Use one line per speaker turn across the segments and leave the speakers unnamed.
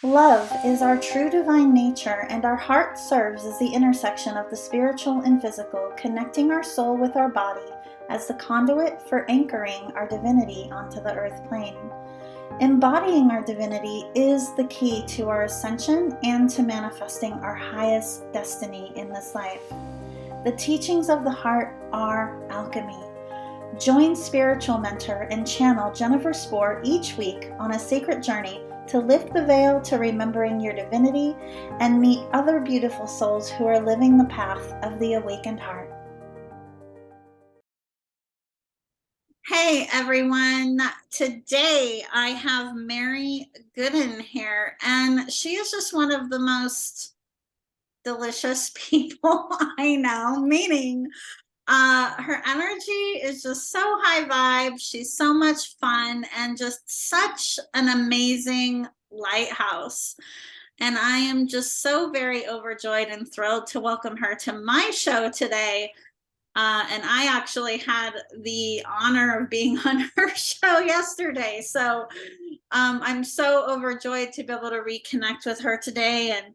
Love is our true divine nature, and our heart serves as the intersection of the spiritual and physical, connecting our soul with our body as the conduit for anchoring our divinity onto the earth plane. Embodying our divinity is the key to our ascension and to manifesting our highest destiny in this life. The teachings of the heart are alchemy. Join spiritual mentor and channel Jennifer Spohr each week on a sacred journey to lift the veil to remembering your divinity and meet other beautiful souls who are living the path of the awakened heart. Hey everyone, today I have Mary Gooden here, and she is just one of the most delicious people I know, meaning her energy is just so high vibe. She's so much fun and just such an amazing lighthouse. And I am just so very overjoyed and thrilled to welcome her to my show today. And I actually had the honor of being on her show yesterday. So I'm so overjoyed to be able to reconnect with her today. And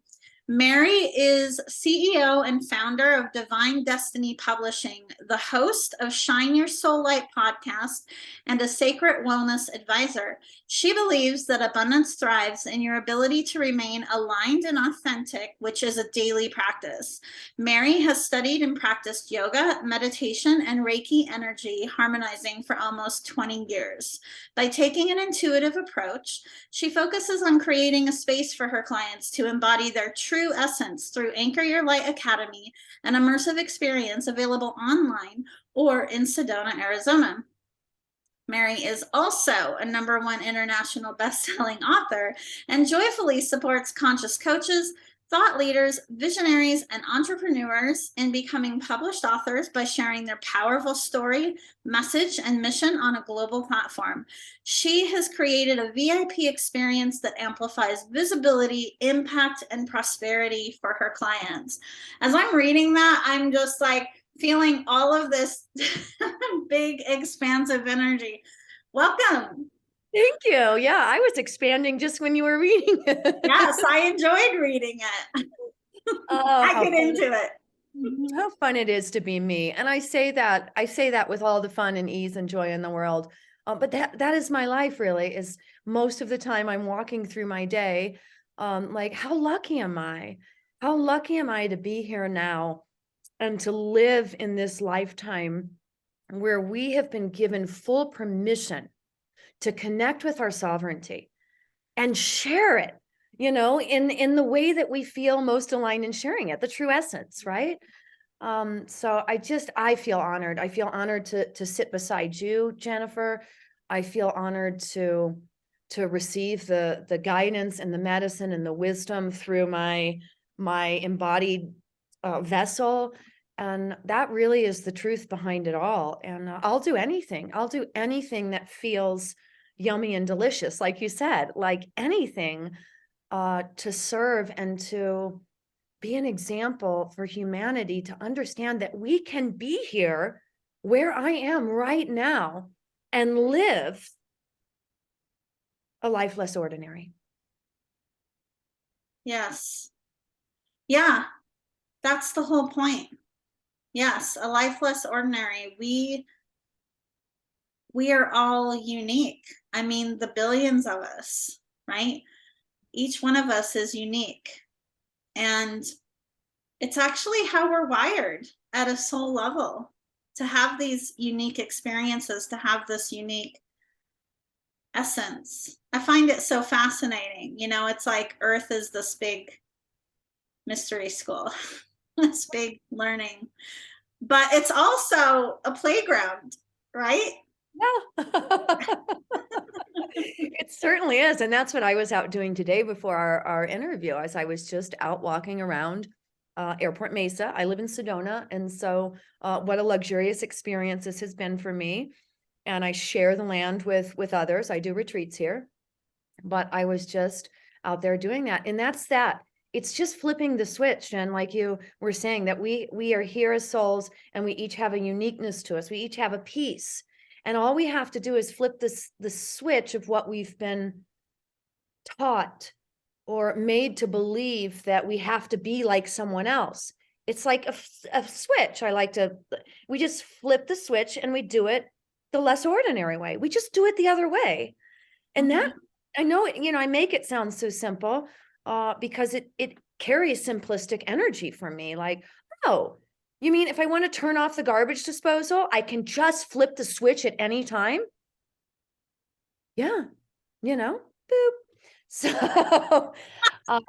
Mary is CEO and founder of Divine Destiny Publishing, the host of Shine Your Soul Light podcast, and a sacred wellness advisor. She believes that abundance thrives in your ability to remain aligned and authentic, which is a daily practice. Mary has studied and practiced yoga, meditation, and Reiki Energy Harmonizing for almost 20 years. By taking an intuitive approach, she focuses on creating a space for her clients to embody their true essence through Anchor Your Light Academy, an immersive experience available online or in Sedona, Arizona. Mary is also a #1 international best-selling author and joyfully supports conscious coaches, thought leaders, visionaries, and entrepreneurs in becoming published authors by sharing their powerful story, message, and mission on a global platform. She has created a VIP experience that amplifies visibility, impact, and prosperity for her clients. As I'm reading that, I'm just like feeling all of this big, expansive energy. Welcome.
Thank you. Yeah, I was expanding just when you were reading it.
Yes, I enjoyed reading it.
Oh,
I get into it.
how fun it is to be me. And I say that with all the fun and ease and joy in the world. But that is my life really, is most of the time I'm walking through my day. Like, how lucky am I? How lucky am I to be here now and to live in this lifetime where we have been given full permission to connect with our sovereignty and share it, in the way that we feel most aligned in sharing it, the true essence, right? So I feel honored. I feel honored to sit beside you, Jennifer. I feel honored to receive the guidance and the medicine and the wisdom through my embodied vessel. And that really is the truth behind it all. And I'll do anything. I'll do anything that feels yummy and delicious, like you said, like anything, to serve and to be an example for humanity to understand that we can be here where I am right now and live a life less ordinary.
Yes. Yeah, that's the whole point. Yes, a life less ordinary. We are all unique. I mean, the billions of us, right? Each one of us is unique. And it's actually how we're wired at a soul level, to have these unique experiences, to have this unique essence. I find it so fascinating. It's like Earth is this big mystery school, this big learning, but it's also a playground, right?
Yeah. It certainly is. And that's what I was out doing today before our interview, as I was just out walking around Airport Mesa. I live in Sedona. And so what a luxurious experience this has been for me. And I share the land with others. I do retreats here, but I was just out there doing that. And that's that. It's just flipping the switch. And like you were saying, that we are here as souls, and we each have a uniqueness to us. We each have a piece. And all we have to do is flip the switch of what we've been taught or made to believe that we have to be like someone else. It's like a switch. We just flip the switch and we do it the less ordinary way. We just do it the other way. And that,
Mhm.
I know, I make it sound so simple, because it carries simplistic energy for me. Like, oh, you mean if I want to turn off the garbage disposal, I can just flip the switch at any time? Yeah, boop. So, uh,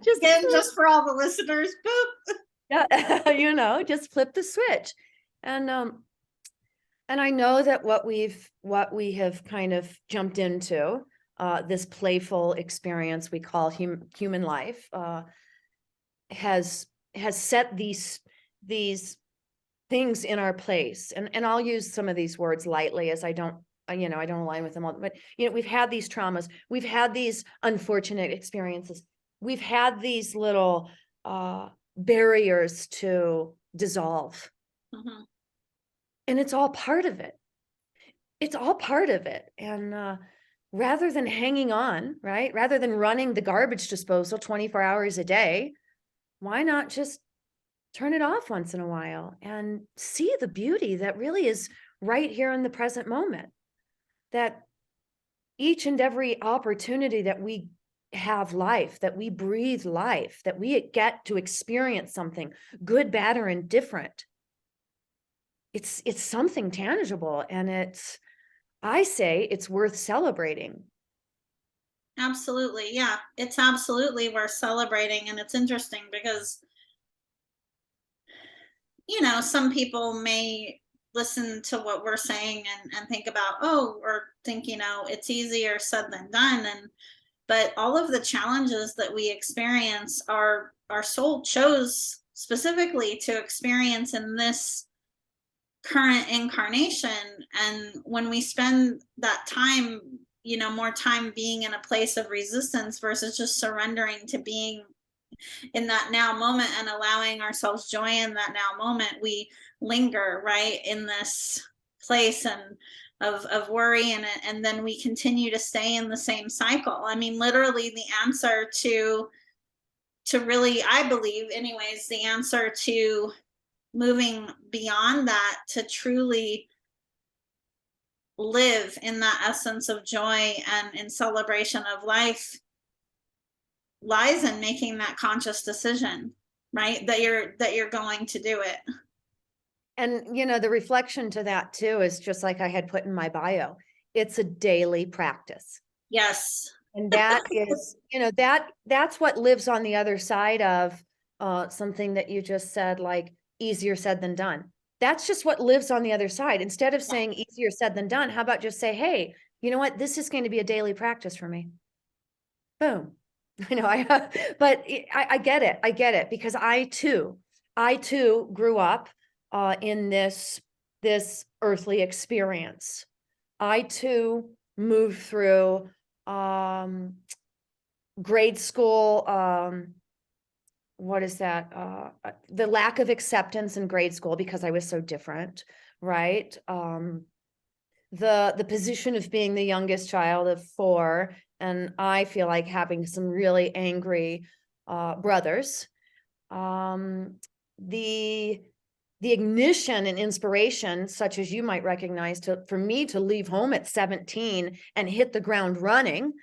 just
Again, just for all the listeners, boop.
yeah, just flip the switch. And I know that what we have kind of jumped into, this playful experience we call human life, has set these things in our place. And I'll use some of these words lightly, as I don't align with them all. But we've had these traumas, we've had these unfortunate experiences, we've had these little barriers to dissolve,
Mhm.
and it's all part of it. It's all part of it. And rather than hanging on, right? Rather than running the garbage disposal 24 hours a day, why not just turn it off once in a while and see the beauty that really is right here in the present moment? That each and every opportunity that we have life, that we breathe life, that we get to experience something good, bad, or indifferent, it's something tangible, and I say it's worth celebrating.
Absolutely. Yeah. It's absolutely worth celebrating. And it's interesting because, some people may listen to what we're saying and think about, oh, or think, it's easier said than done. But all of the challenges that we experience, our soul chose specifically to experience in this current incarnation. And when we spend that time, more time being in a place of resistance versus just surrendering to being in that now moment and allowing ourselves joy in that now moment, we linger right in this place and of worry, and then we continue to stay in the same cycle. I mean, literally the answer to really, I believe anyways, the answer to moving beyond that to truly live in that essence of joy and in celebration of life lies in making that conscious decision, right? That you're going to do it.
And the reflection to that too is just like I had put in my bio. It's a daily practice.
Yes.
And that is, that's what lives on the other side of something that you just said, like easier said than done. That's just what lives on the other side. Instead of saying easier said than done, how about just say, hey, you know what? This is going to be a daily practice for me. Boom. But I get it. I get it, because I too grew up in this earthly experience. I too moved through grade school. What is that? The lack of acceptance in grade school because I was so different, right? The position of being the youngest child of four, and I feel like having some really angry brothers. Um, the the ignition and inspiration, such as you might recognize, for me to leave home at 17 and hit the ground running.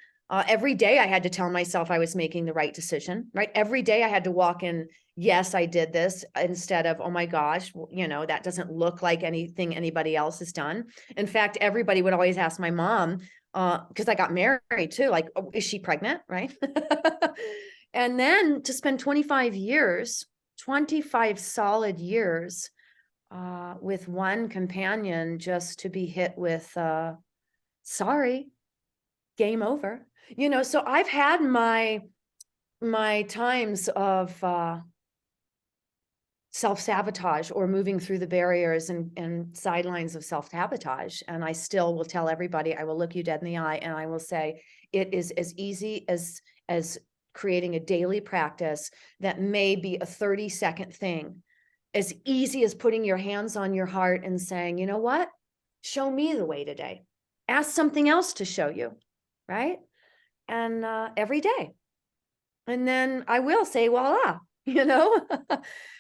Every day I had to tell myself I was making the right decision, right? Every day I had to walk in, yes, I did this, instead of, oh my gosh, that doesn't look like anything anybody else has done. In fact, everybody would always ask my mom, because I got married too, like, oh, is she pregnant, right? And then to spend 25 solid years with one companion, just to be hit with, sorry, game over. So I've had my times of self-sabotage, or moving through the barriers and sidelines of self-sabotage. And I still will tell everybody, I will look you dead in the eye and I will say, it is as easy as creating a daily practice that may be a 30-second thing, as easy as putting your hands on your heart and saying, you know what, show me the way today. Ask something else to show you, right? And every day. And then I will say, voila, you know,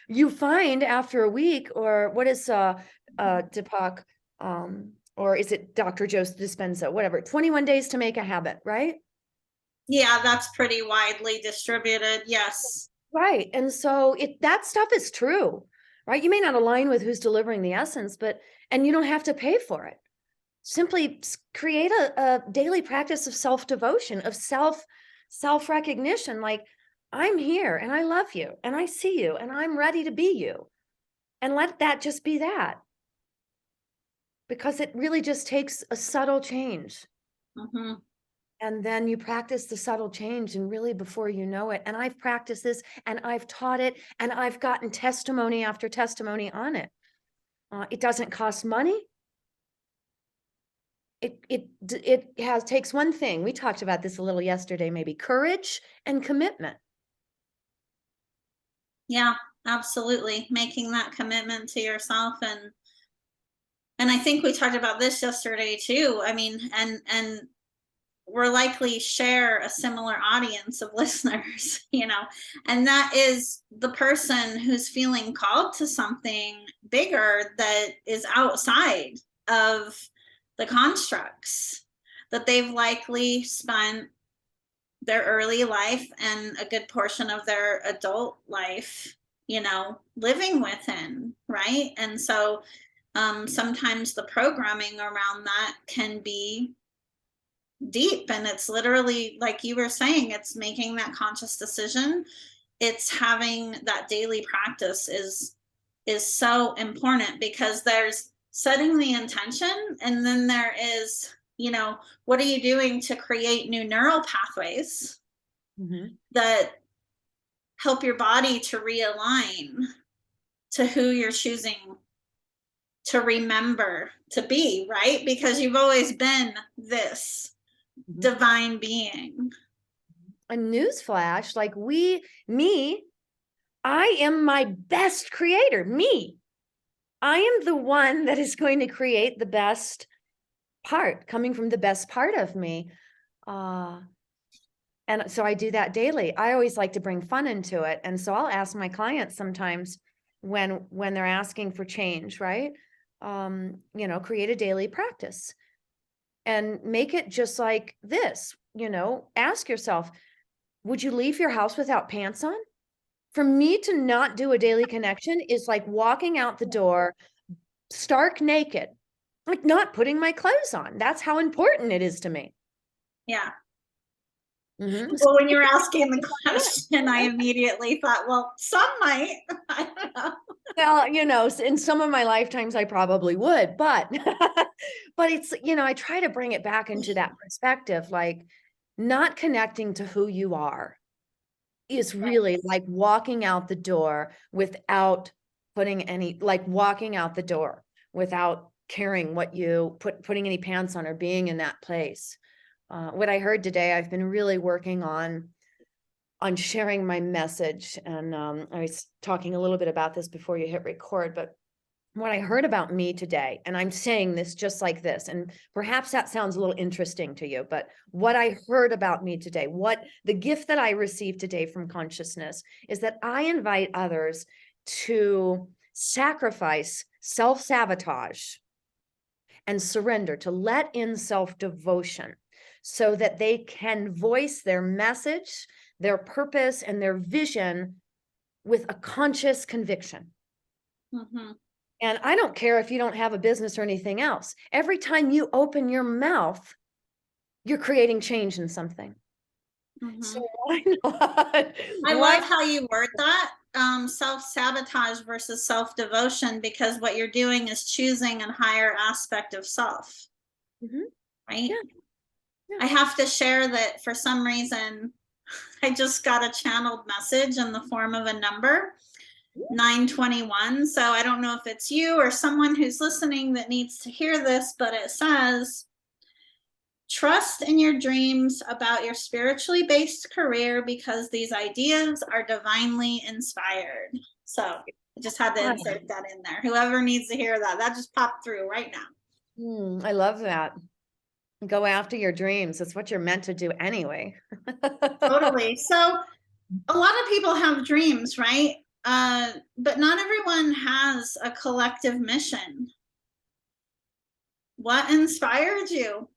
you find after a week, or what is Deepak, or is it Dr. Joe Dispenza, whatever, 21 days to make a habit, right?
Yeah, that's pretty widely distributed. Yes.
Right. And so that stuff is true, right? You may not align with who's delivering the essence, and you don't have to pay for it. Simply create a daily practice of self-devotion, of self-recognition. Like, I'm here and I love you and I see you and I'm ready to be you. And let that just be that. Because it really just takes a subtle change.
Mm-hmm.
And then you practice the subtle change, and really before you know it, and I've practiced this and I've taught it and I've gotten testimony after testimony on it. It doesn't cost money. It takes one thing. We talked about this a little yesterday, maybe courage and commitment.
Yeah, absolutely. Making that commitment to yourself, and I think we talked about this yesterday too. I mean, and we're likely share a similar audience of listeners, and that is the person who's feeling called to something bigger that is outside of the constructs that they've likely spent their early life and a good portion of their adult life, living within, right? And so sometimes the programming around that can be deep, and it's literally like you were saying, it's making that conscious decision. It's having that daily practice is so important, because there's setting the intention, and then there is, what are you doing to create new neural pathways that help your body to realign to who you're choosing to remember to be, right? Because you've always been this divine being.
A newsflash, like I am my best creator, me. I am the one that is going to create the best part, coming from the best part of me. And so I do that daily. I always like to bring fun into it. And so I'll ask my clients sometimes when they're asking for change, right? Create a daily practice and make it just like this. Ask yourself, would you leave your house without pants on? For me to not do a daily connection is like walking out the door stark naked, like not putting my clothes on. That's how important it is to me.
Yeah.
Mm-hmm.
Well, when you were asking the question, I immediately thought, well, some might. I don't know.
Well, in some of my lifetimes, I probably would, but but it's, I try to bring it back into that perspective, like not connecting to who you are is really like walking out the door without walking out the door without caring what you putting any pants on or being in that place. What I heard today, I've been really working on sharing my message. And I was talking a little bit about this before you hit record, but what I heard about me today, and I'm saying this just like this, and perhaps that sounds a little interesting to you, but what I heard about me today, the gift that I received today from consciousness is that I invite others to sacrifice self-sabotage and surrender, to let in self-devotion so that they can voice their message, their purpose, and their vision with a conscious conviction.
Mm-hmm.
And I don't care if you don't have a business or anything else. Every time you open your mouth, you're creating change in something.
Mm-hmm.
So why not?
I love how you word that, self-sabotage versus self-devotion, because what you're doing is choosing a higher aspect of self, right?
Yeah. Yeah.
I have to share that for some reason, I just got a channeled message in the form of a number, 921. So I don't know if it's you or someone who's listening that needs to hear this, but it says, trust in your dreams about your spiritually based career because these ideas are divinely inspired. So I just had to insert that in there. Whoever needs to hear that, that just popped through right now.
I love that. Go after your dreams. It's what you're meant to do anyway.
Totally. So a lot of people have dreams, right? But not everyone has a collective mission. What inspired you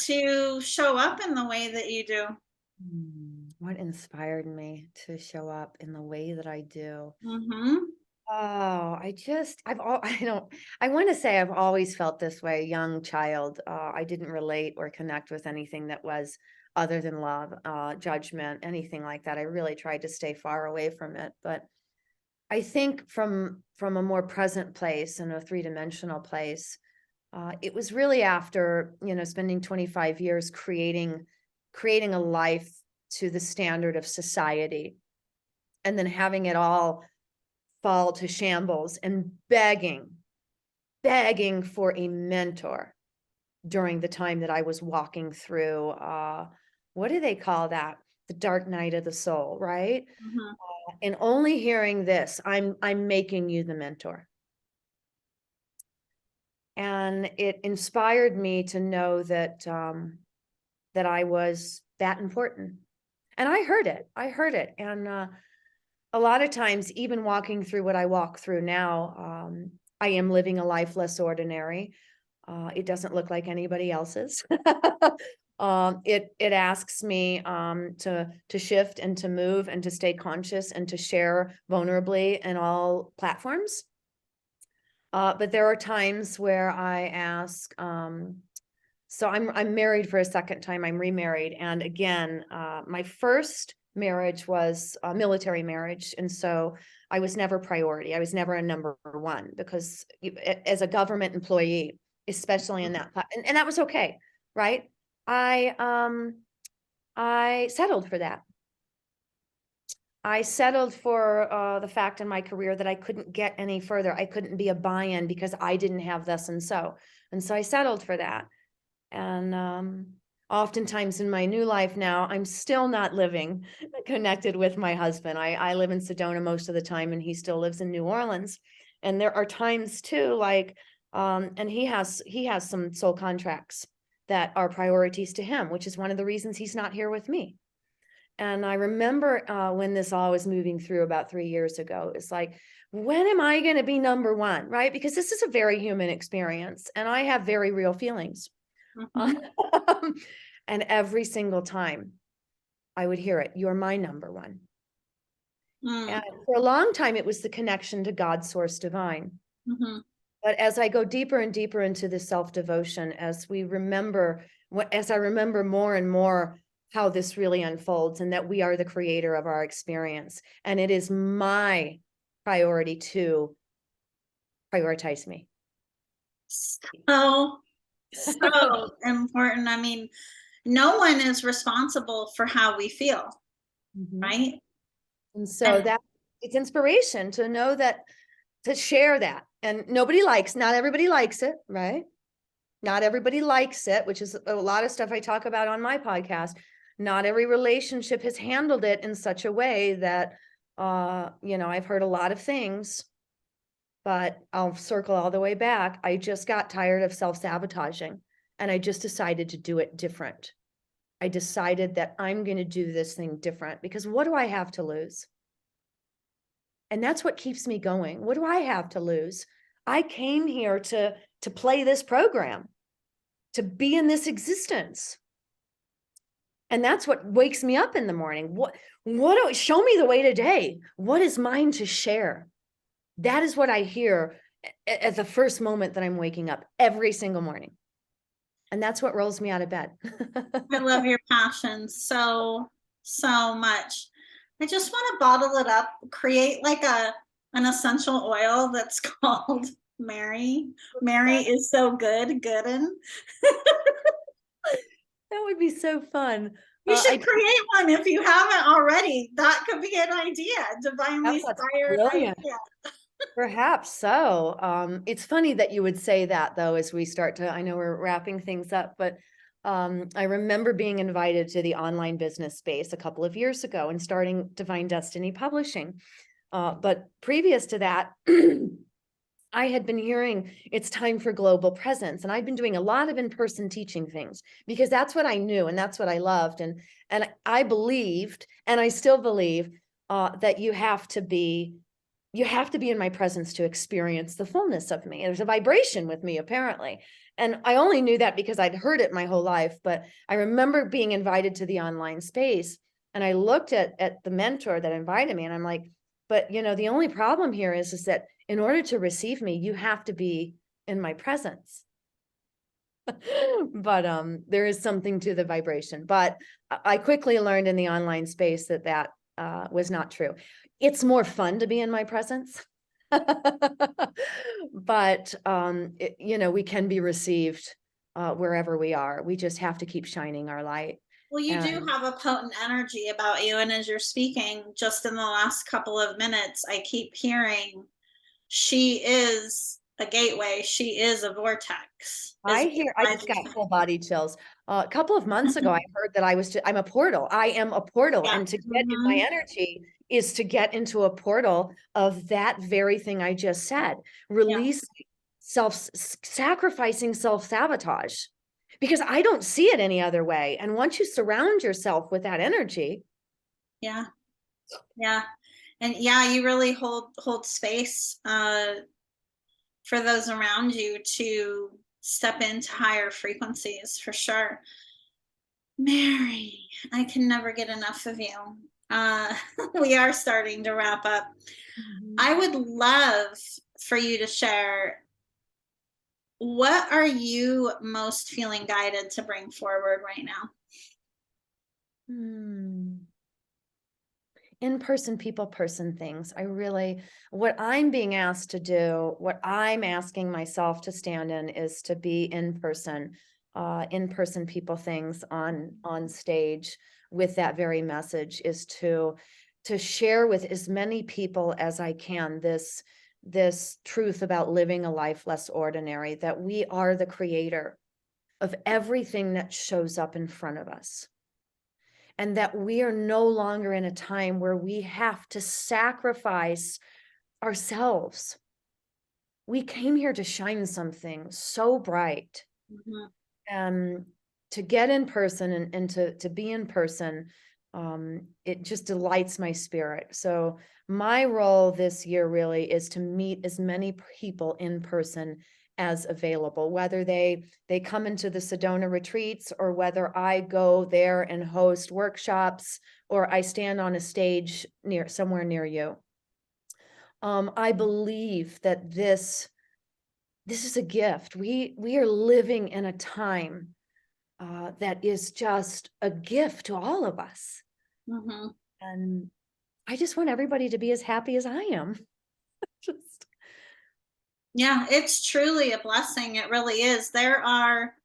to show up in the way that you do?
What inspired me to show up in the way that I do?
Mm-hmm.
Oh, I don't, I want to say I've always felt this way, young child. I didn't relate or connect with anything that was other than love, judgment, anything like that. I really tried to stay far away from it. But I think from a more present place and a three-dimensional place, it was really after, spending 25 years creating a life to the standard of society, and then having it all fall to shambles and begging for a mentor during the time that I was walking through, what do they call that? The dark night of the soul, right?
Mm-hmm.
And only hearing this, I'm making you the mentor. And it inspired me to know that that I was that important. And I heard it. And a lot of times, even walking through what I walk through now, I am living a life less ordinary. It doesn't look like anybody else's. It asks me to shift and to move and to stay conscious and to share vulnerably in all platforms. But there are times where I ask, so I'm married for a second time. I'm remarried, and again, my first marriage was a military marriage, and so I was never priority. I was never a number one, because as a government employee, especially in that, and that was okay, right? I settled for that. I settled for the fact in my career that I couldn't get any further. I couldn't be a buy-in because I didn't have this and so I settled for that. And oftentimes in my new life now, I'm still not living connected with my husband. I live in Sedona most of the time, and he still lives in New Orleans. And there are times too, like, and he has some soul contracts that are priorities to him, which is one of the reasons he's not here with me. And I remember when this all was moving through about 3 years ago, it's like, when am I going to be number one, right? Because this is a very human experience, and I have very real feelings.
Mm-hmm.
And every single time I would hear it, you're my number one.
Mm.
And for a long time, it was the connection to God, source divine.
Mm-hmm.
But as I go deeper and deeper into the self-devotion, as I remember more and more how this really unfolds, and that we are the creator of our experience, and it is my priority to prioritize me.
So, so important. I mean, no one is responsible for how we feel,
Mhm.
right?
And so that it's inspiration to know that, to share that. And not everybody likes it, right? Not everybody likes it, which is a lot of stuff I talk about on my podcast. Not every relationship has handled it in such a way that, I've heard a lot of things, but I'll circle all the way back. I just got tired of self-sabotaging, and I just decided to do it different. I decided that I'm going to do this thing different, because what do I have to lose? And that's what keeps me going. What do I have to lose? I came here to play this program, to be in this existence. And that's what wakes me up in the morning. Show me the way today. What is mine to share? That is what I hear at the first moment that I'm waking up every single morning. And that's what rolls me out of bed.
I love your passion so, so much. I just want to bottle it up, create like an essential oil that's called Mary. Mary is so good, Gooden.
That would be so fun.
You should create one if you haven't already. That could be an idea. Divinely
That's
inspired
brilliant.
idea.
Perhaps so. It's funny that you would say that, though, as we start to, I know we're wrapping things up, but I remember being invited to the online business space a couple of years ago and starting Divine Destiny Publishing. But previous to that, I had been hearing it's time for global presence, and I'd been doing a lot of in-person teaching things because that's what I knew and that's what I loved. And I believed, and I still believe, that you have to be in my presence to experience the fullness of me. There's a vibration with me, apparently. And I only knew that because I'd heard it my whole life. But I remember being invited to the online space, and I looked at the mentor that invited me, and I'm like, but the only problem here is that in order to receive me, you have to be in my presence. But there is something to the vibration. But I quickly learned in the online space that was not true. It's more fun to be in my presence. But we can be received wherever we are. We just have to keep shining our light.
Well, you do
And
have a potent energy about you. And as you're speaking, just in the last couple of minutes, I keep hearing she is a gateway. She is a vortex. Is
I just got full body chills. A couple of months ago, I heard that I'm a portal. I am a portal.
Yeah.
And to get in my
Mhm.
energy is to get into a portal of that very thing I just said,
Yeah.
release sacrificing self-sabotage, because I don't see it any other way. And once you surround yourself with that energy,
Yeah. Yeah. And yeah, you really hold space for those around you to step into higher frequencies for sure. Mary, I can never get enough of you. Uh, we are starting to wrap up.
Mhm.
I would love for you to share, what are you most feeling guided to bring forward right now?
Hmm. In-person people person things. What I'm being asked to do, what I'm asking myself to stand in is to be in person people things on stage with that very message, is to share with as many people as I can this truth about living a life less ordinary, that we are the creator of everything that shows up in front of us, and that we are no longer in a time where we have to sacrifice ourselves. We came here to shine something so bright,
Mhm.
and to get in person and to be in person, it just delights my spirit. So my role this year really is to meet as many people in person as available, whether they come into the Sedona retreats, or whether I go there and host workshops, or I stand on a stage somewhere near you. I believe that this is a gift. We are living in a time that is just a gift to all of us.
Mhm.
And I just want everybody to be as happy as I am. Just
Yeah, it's truly a blessing. It really is. There are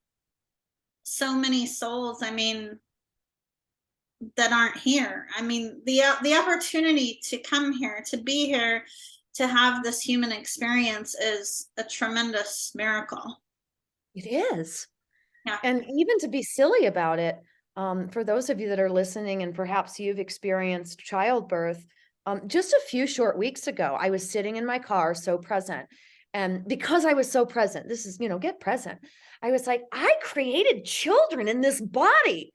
so many souls, I mean, that aren't here. I mean, the opportunity to come here, to be here, to have this human experience is a tremendous miracle.
it is.
Yeah.
And even to be silly about it, for those of you that are listening and perhaps you've experienced childbirth, just a few short weeks ago, I was sitting in my car, so present. And because I was so present, this is, get present. I was like, I created children in this body.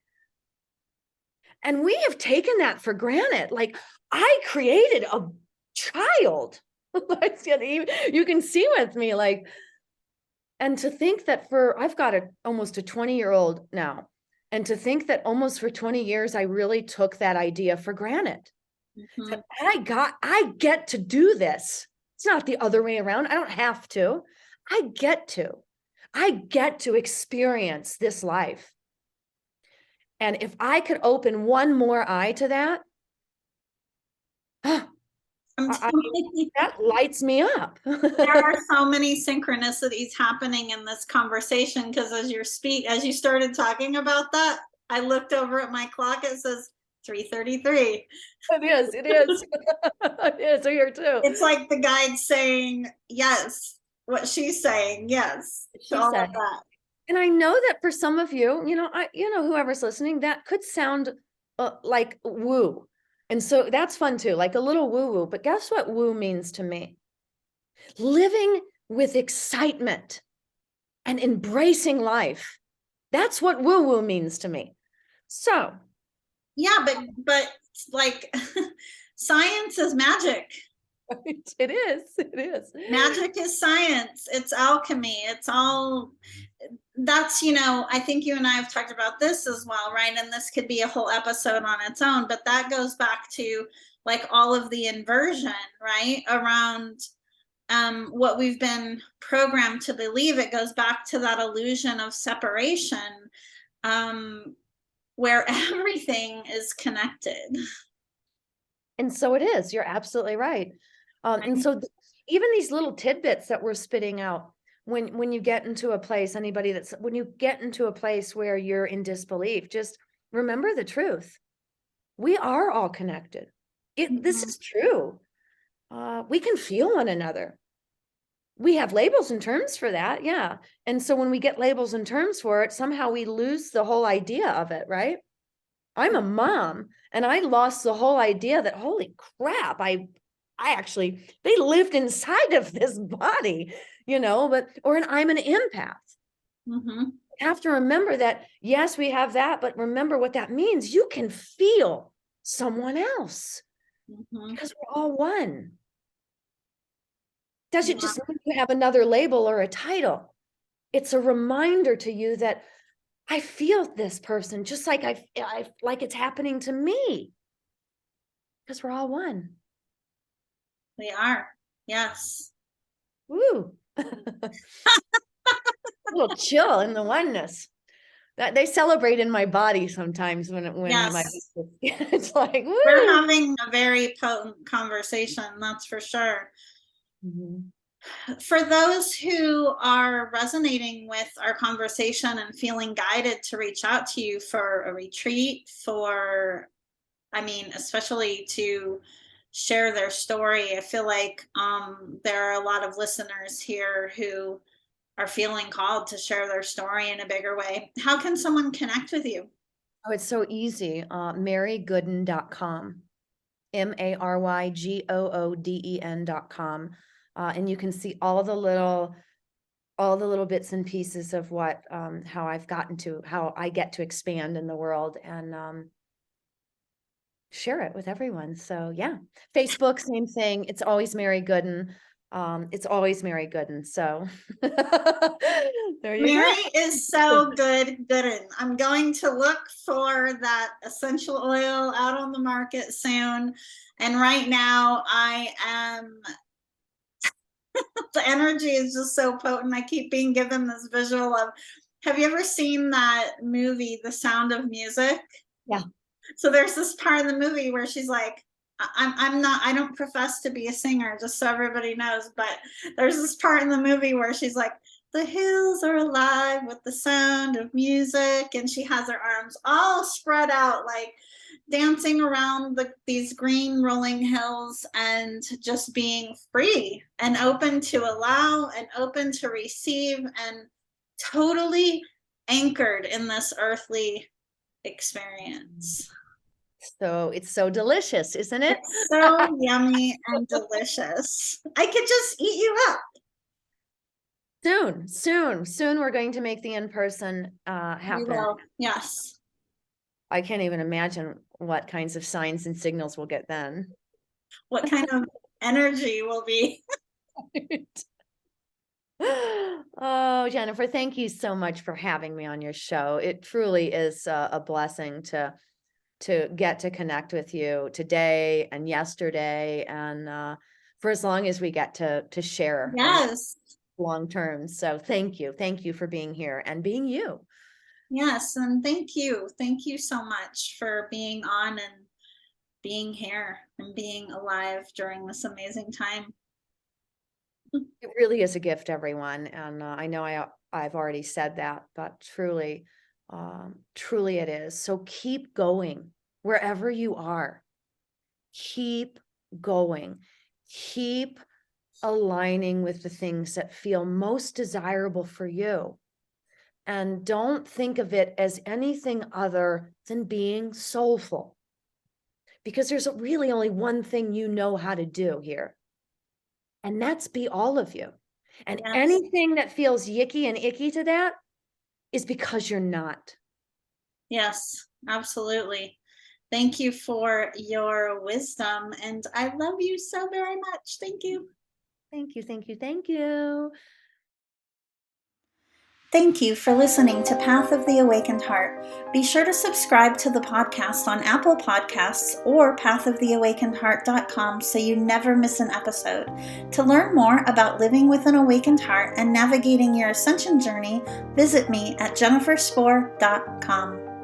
And we have taken that for granted. Like, I created a child. You can see with me, like, and to think that I've got almost a 20-year-old now, and to think that almost for 20 years, I really took that idea for granted. That
Mhm.
I get to do this. It's not the other way around. I don't have to. I get to. I get to experience this life. And if I could open one more eye to that, I,
I'm
I
telling you,
that lights me up.
there are so many synchronicities happening in this conversation, because as you started talking about that, I looked over at my clock. It says 3:33.
It is. It is. It is. So here too.
It's like the guide saying yes, what she's saying, yes, to
She
all
said,
of that.
and I know that for some of you, whoever's listening, that could sound like woo. And so that's fun too, like a little woo woo. But guess what woo means to me? Living with excitement and embracing life. That's what woo-woo means to me. So
Yeah, but like science is magic.
it is. It is.
Magic is science. It's alchemy. It's all that's, I think you and I have talked about this as well, right? And this could be a whole episode on its own, but that goes back to like all of the inversion, right? Around what we've been programmed to believe. It goes back to that illusion of separation, where everything is connected.
And so it is. You're absolutely right. And so even these little tidbits that we're spitting out, when you get into a place, when you get into a place where you're in disbelief, just remember the truth. We are all connected. This is true. We can feel one another. We have labels and terms for that. Yeah. And so when we get labels and terms for it, somehow we lose the whole idea of it, right? I'm a mom and I lost the whole idea that, holy crap, they lived inside of this body, I'm an empath.
Mm-hmm.
You have to remember that, yes, we have that, but remember what that means. You can feel someone else because we're all one. Doesn't just mean you have another label or a title. It's a reminder to you that I feel this person just like I like it's happening to me. Because we're all one.
We are. Yes.
Woo. A little chill in the oneness. That they celebrate in my body sometimes when my
Yes.
it's like, woo.
We're having a very potent conversation, that's for sure. For those who are resonating with our conversation and feeling guided to reach out to you for a retreat, especially to share their story, I feel like there are a lot of listeners here who are feeling called to share their story in a bigger way. How can someone connect with you?
Oh, it's so easy. MaryGooden.com. MaryGooden.com. And you can see all the little bits and pieces of how I get to expand in the world and share it with everyone. So yeah, Facebook, same thing. It's always Mary Gooden. It's always Mary Gooden. So there you
Mary
go.
is so good. I'm going to look for that essential oil out on the market soon. And right now the energy is just so potent. I keep being given this visual of, have you ever seen that movie, The Sound of Music?
Yeah.
So there's this part of the movie where she's like, I don't profess to be a singer, just so everybody knows, but there's this part in the movie where she's like, the hills are alive with the sound of music, and she has her arms all spread out, like dancing around these green rolling hills and just being free and open to allow and open to receive and totally anchored in this earthly experience.
So it's so delicious, isn't it?
It's so yummy and delicious. I could just eat you up.
Soon we're going to make the in-person happen.
We will. Yes.
I can't even imagine what kinds of signs and signals we'll get then.
What kind of energy will be?
Oh, Jennifer, thank you so much for having me on your show. It truly is a blessing to get to connect with you today and yesterday and for as long as we get to share
Yes.
long term. So thank you for being here and being you.
Yes, and thank you so much for being on and being here and being alive during this amazing time.
It really is a gift, everyone, and I know I've already said that, but truly it is. So keep going wherever you are. Keep going. Keep aligning with the things that feel most desirable for you. And don't think of it as anything other than being soulful. Because there's really only one thing you know how to do here. And that's be all of you. And
Yes.
anything that feels yicky and icky to that is because you're not.
Yes, absolutely. Thank you for your wisdom, and I love you so very much. Thank you.
Thank you, thank you, thank you.
Thank you for listening to Path of the Awakened Heart. Be sure to subscribe to the podcast on Apple Podcasts or pathoftheawakenedheart.com so you never miss an episode. To learn more about living with an awakened heart and navigating your ascension journey, visit me at jenniferspore.com.